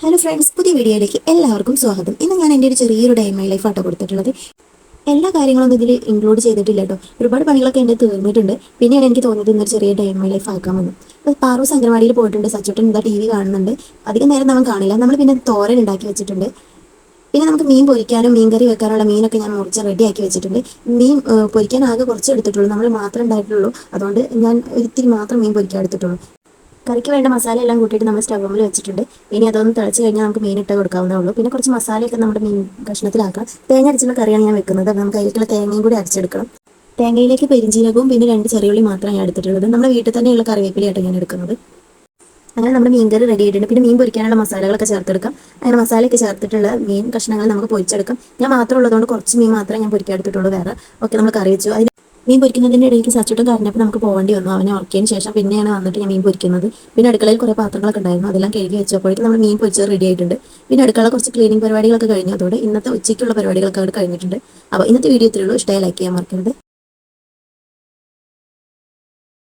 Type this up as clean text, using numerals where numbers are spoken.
Hello friends, പുതിയ വീഡിയോയിലേക്ക് എല്ലാവർക്കും സ്വാഗതം. ഇന്ന് ഞാൻ എൻ്റെ ഒരു ചെറിയൊരു ഡേ മൈ ലൈഫ് ആട്ടോ കൊടുത്തിട്ടുള്ളത്. എല്ലാ കാര്യങ്ങളൊന്നും ഇതിൽ ഇൻക്ലൂഡ് ചെയ്തിട്ടില്ല കേട്ടോ. ഒരുപാട് പണികളൊക്കെ എൻ്റെ തീർന്നിട്ടുണ്ട്. പിന്നെയാണ് എനിക്ക് തോന്നിയത് ഇന്നൊരു ചെറിയ ഡേ മൈ ലൈഫ് ആക്കാമെന്ന്. അപ്പോൾ പാറൂസ് അംഗനവാടിയിൽ പോയിട്ടുണ്ട്. സച്ചുട്ടൻ എന്താ TV കാണുന്നുണ്ട്. അധികം നേരം നമ്മൾ കാണില്ല. നമ്മൾ പിന്നെ തോരൻ ഉണ്ടാക്കി വെച്ചിട്ടുണ്ട്. പിന്നെ നമുക്ക് മീൻ പൊരിക്കാനും മീൻ കറി വെക്കാനുള്ള മീനൊക്കെ ഞാൻ മുറിച്ച് റെഡിയാക്കി വെച്ചിട്ടുണ്ട്. മീൻ പൊരിക്കാൻ ആകെ കുറച്ച് എടുത്തിട്ടുള്ളൂ. നമ്മൾ മാത്രമേ ഉണ്ടായിട്ടുള്ളൂ. അതുകൊണ്ട് ഞാൻ ഒരിത്തിരി മാത്രം മീൻ പൊരിക്കാൻ എടുത്തിട്ടുള്ളൂ. കറിക്ക് വേണ്ട മസാല എല്ലാം കൂട്ടിയിട്ട് നമ്മൾ സ്റ്റൗവിൽ വെച്ചിട്ടുണ്ട്. ഇനി അതൊന്ന് തിളച്ച് കഴിഞ്ഞാൽ നമുക്ക് മീൻ ഇട്ട് കൊടുക്കാവുന്നേ ഉള്ളൂ. പിന്നെ കുറച്ച് മസാലയൊക്കെ നമ്മുടെ മീൻ കഷ്ണത്തിലാക്കാം. തേങ്ങ അരച്ചുള്ള കറിയാണ് ഞാൻ വെക്കുന്നത്. അപ്പോൾ നമുക്ക് അതിലേക്കുള്ള തേങ്ങയും കൂടി അരച്ചെടുക്കണം. തേങ്ങയിലേക്ക് പെരിഞ്ചീരകവും പിന്നെ 2 ചെറിയുള്ളി മാത്രമാണ് ഞാൻ എടുത്തിട്ടുള്ളത്. നമ്മുടെ വീട്ടിൽ തന്നെയുള്ള കറിവേപ്പിലയായിട്ട് ഞാൻ എടുക്കുന്നത്. അങ്ങനെ നമ്മുടെ മീൻ കറി റെഡി ആയിട്ടുണ്ട്. പിന്നെ മീൻ പൊരിക്കാനുള്ള മസാലകളൊക്കെ ചേർത്തെടുക്കാം. അങ്ങനെ മസാലയൊക്കെ ചേർത്തിട്ടുള്ള മീൻ കഷ്ണങ്ങൾ നമുക്ക് പൊരിച്ചെടുക്കാം. ഞാൻ മാത്രം ഉള്ളതുകൊണ്ട് കുറച്ച് മീൻ മാത്രമേ ഞാൻ പൊരിക്കാൻ എടുത്തിട്ടുള്ളൂ. വേറെ ഒക്കെ നമ്മൾ കറി വെച്ചു. മീൻ പൊരിക്കുന്നതിൻ്റെ ഇടയ്ക്ക് സച്ചുട്ടൻ കരഞ്ഞപ്പോൾ നമുക്ക് പോകേണ്ടി വന്നു. അവനെ ഉറക്കിയതിന് ശേഷം പിന്നെയാണ് വന്നിട്ട് ഞാൻ മീൻ പൊരിക്കുന്നത്. പിന്നെ അടുക്കളയിൽ കുറേ പാത്രങ്ങളൊക്കെ ഉണ്ടായിരുന്നു. അതെല്ലാം കഴുകി വെച്ചപ്പോഴേക്കും നമ്മൾ മീൻ പൊരിച്ചത് റെഡി ആയിട്ടുണ്ട്. പിന്നെ അടുക്കള കുറച്ച് ക്ലീനിങ് പരിപാടികളൊക്കെ കഴിഞ്ഞു. അതോടെ ഇന്നത്തെ ഉച്ചയ്ക്കുള്ള പരിപാടികളൊക്കെ അവിടെ കഴിഞ്ഞിട്ടുണ്ട്. അപ്പോൾ ഇന്നത്തെ വീഡിയോ ഇത്രയുള്ളൂ. ഇഷ്ടമായി ലൈക്ക് ചെയ്യാൻ മറക്കരുത്.